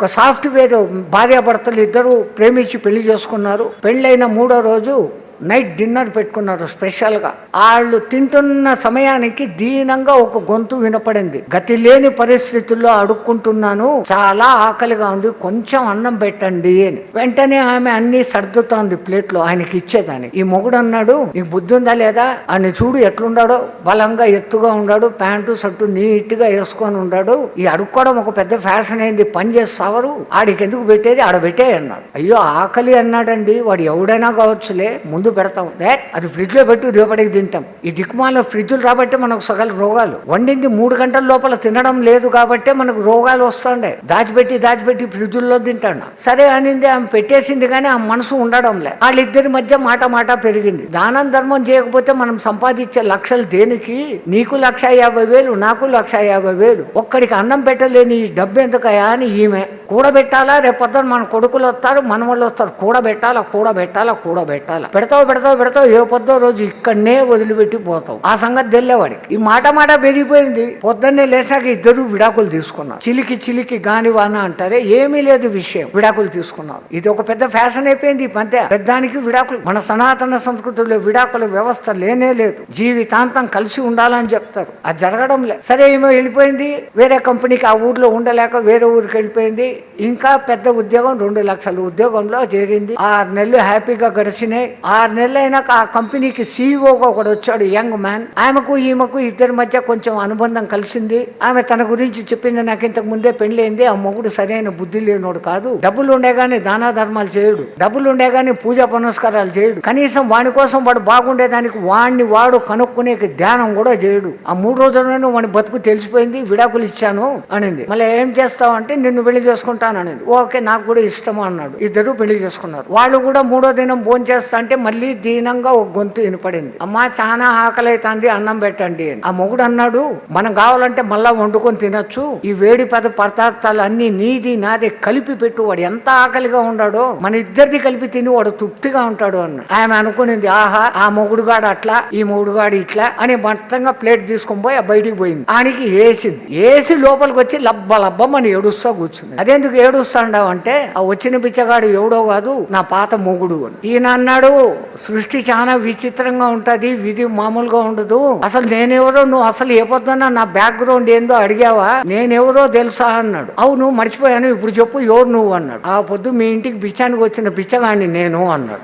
ఒక సాఫ్ట్వేర్ భార్యాభర్తలు ఇద్దరు ప్రేమించి పెళ్లి చేసుకున్నారు. పెళ్ళైన 3వ రోజు నైట్ డిన్నర్ పెట్టుకున్నారు స్పెషల్గా. వాళ్ళు తింటున్న సమయానికి దీనంగా ఒక గొంతు వినపడింది. గతి లేని పరిస్థితుల్లో అడుక్కుంటున్నాను, చాలా ఆకలిగా ఉంది, కొంచెం అన్నం పెట్టండి అని. వెంటనే ఆమె అన్ని సర్దుతోంది ప్లేట్లో ఆయనకి ఇచ్చేదాన్ని. ఈ మొగుడు అన్నాడు, నీకు బుద్ధి ఉందా లేదా, ఆయన చూడు ఎట్లుండాడో, బలంగా ఎత్తుగా ఉన్నాడు, ప్యాంటు షర్టు నీట్ గా వేసుకొని ఉన్నాడు, ఈ అడుక్కోవడం ఒక పెద్ద ఫ్యాషన్ అయింది, పని చేస్తావరు, ఆడికి ఎందుకు పెట్టేది, ఆడ పెట్టే అన్నాడు. అయ్యో ఆకలి అన్నాడండి, వాడు ఎవడైనా కావచ్చులే, ముందు పెడతాం, అది ఫ్రిడ్జ్ లో పెట్టి రేపటికి తింటాం. ఈ దిక్కుమాల ఫ్రిడ్జ్లు రాబట్టే మనకు సగల రోగాలు. వండింది 3 గంటల లోపల తినడం లేదు కాబట్టే మనకు రోగాలు వస్తుండే. దాచిపెట్టి ఫ్రిడ్జుల్లో తింటాడు. సరే అనింది, ఆమె పెట్టేసింది కానీ ఆ మనసు ఉండడం లే. వాళ్ళిద్దరి మధ్య మాట పెరిగింది. దానం ధర్మం చేయకపోతే మనం సంపాదించే లక్షలు దేనికి, నీకు 1,50,000 నాకు 1,50,000, ఒక్కడికి అన్నం పెట్టలేని ఈ డబ్బు ఎందుకయా అని ఈమె. కూడబెట్టాలా, రేపొద్దున మన కొడుకులు వస్తారు, మనవాళ్ళు వస్తారు, కూడబెట్టాలా పెడతావు ఏ పొద్దో రోజు ఇక్కడనే వదిలిపెట్టి పోతావు. ఆ సంగతి తెల్లేవాడికి. ఈ మాట పెరిగిపోయింది. పొద్దున్నే లేచాక ఇద్దరు విడాకులు తీసుకున్నారు. చిలికి గానివాన అంటారే, ఏమీ లేదు విషయం, విడాకులు తీసుకున్నారు. ఇది ఒక పెద్ద ఫ్యాషన్ అయిపోయింది. ఈ మధ్య పెద్దానికి విడాకులు. మన సనాతన సంస్కృతిలో విడాకుల వ్యవస్థ లేనే లేదు. జీవితాంతం కలిసి ఉండాలని చెప్తారు, అది జరగడం లేదు. సరే ఏమో వెళ్ళిపోయింది వేరే కంపెనీకి, ఆ ఊర్లో ఉండలేక వేరే ఊరికి వెళ్ళిపోయింది. ఇంకా పెద్ద ఉద్యోగం, 2 లక్షల ఉద్యోగంలో చేరింది. 6 నెలలు హ్యాపీగా గడిచినాయి. 6 నెలలు అయినాక ఆ కంపెనీకి సీఈఓగా ఒకడు వచ్చాడు, యంగ్ మ్యాన్. ఆమెకు ఈమెకు ఇద్దరి మధ్య కొంచెం అనుబంధం కలిసింది. ఆమె తన గురించి చెప్పింది, నాకు ఇంతకు ముందే పెళ్ళైంది, ఆ మొగుడు సరైన బుద్ధి లేనోడు కాదు, డబ్బులు ఉండేగాని దానా ధర్మాలు చేయడు, డబ్బులు ఉండేగాని పూజా పునస్కారాలు చేయడు, కనీసం వాడి కోసం వాడు బాగుండేదానికి వాడు కనుక్కునే ధ్యానం కూడా చేయడు. ఆ 3 రోజుల్లోనే వాడి బతుకు తెలిసిపోయింది, విడాకులు ఇచ్చాను అనింది. మళ్ళీ ఏం చేస్తావు అంటే, నిన్ను పెళ్లి చేసుకుంటాను అనింది. ఓకే, నాకు కూడా ఇష్టం అన్నాడు. ఇద్దరు పెళ్లి చేసుకున్నారు. వాళ్ళు కూడా 3వ దినం భోజనం చేస్తా అంటే మళ్ళీ దీనంగా ఒక గొంతు వినపడింది, అమ్మా చాలా ఆకలి అవుతుంది, అన్నం పెట్టండి అని. ఆ మొగుడు అన్నాడు, మనం కావాలంటే మళ్ళా వండుకొని తినొచ్చు, ఈ వేడి పదార్థాలు అన్ని నీది నాది కలిపి పెట్టు, వాడు ఎంత ఆకలిగా ఉన్నాడో మన ఇద్దరిది కలిపి తిని వాడు తృప్తిగా ఉంటాడు అన్నాడు. ఆమె అనుకునింది, ఆహా ఆ మొగుడుగాడు అట్లా, ఈ మొగుడుగాడు ఇట్లా అని మొత్తంగా ప్లేట్ తీసుకొని పోయి బయటికి పోయింది. ఆయనకి ఏసి లోపలికి వచ్చి లబ్బమని ఏడుస్తా కూర్చుంది. అదెందుకు ఏడుస్తాండావు అంటే, ఆ వచ్చిన బిచ్చగాడు ఎవడో కాదు, నా పాత మొగుడు అని. ఈయన అన్నాడు, సృష్టి చాలా విచిత్రంగా ఉంటది, విధి మామూలుగా ఉండదు, అసలు నేనెవరో, నువ్వు అసలు ఏ పొద్దున్నా నా బ్యాక్గ్రౌండ్ ఏందో అడిగావా, నేనెవరో తెలుసా అన్నాడు. అవును మర్చిపోయాను, ఇప్పుడు చెప్పు ఎవరు నువ్వు అన్నాడు. ఆ పొద్దు మీ ఇంటికి బిచ్చానికి వచ్చిన బిచ్చగాడిని నేను అన్నాడు.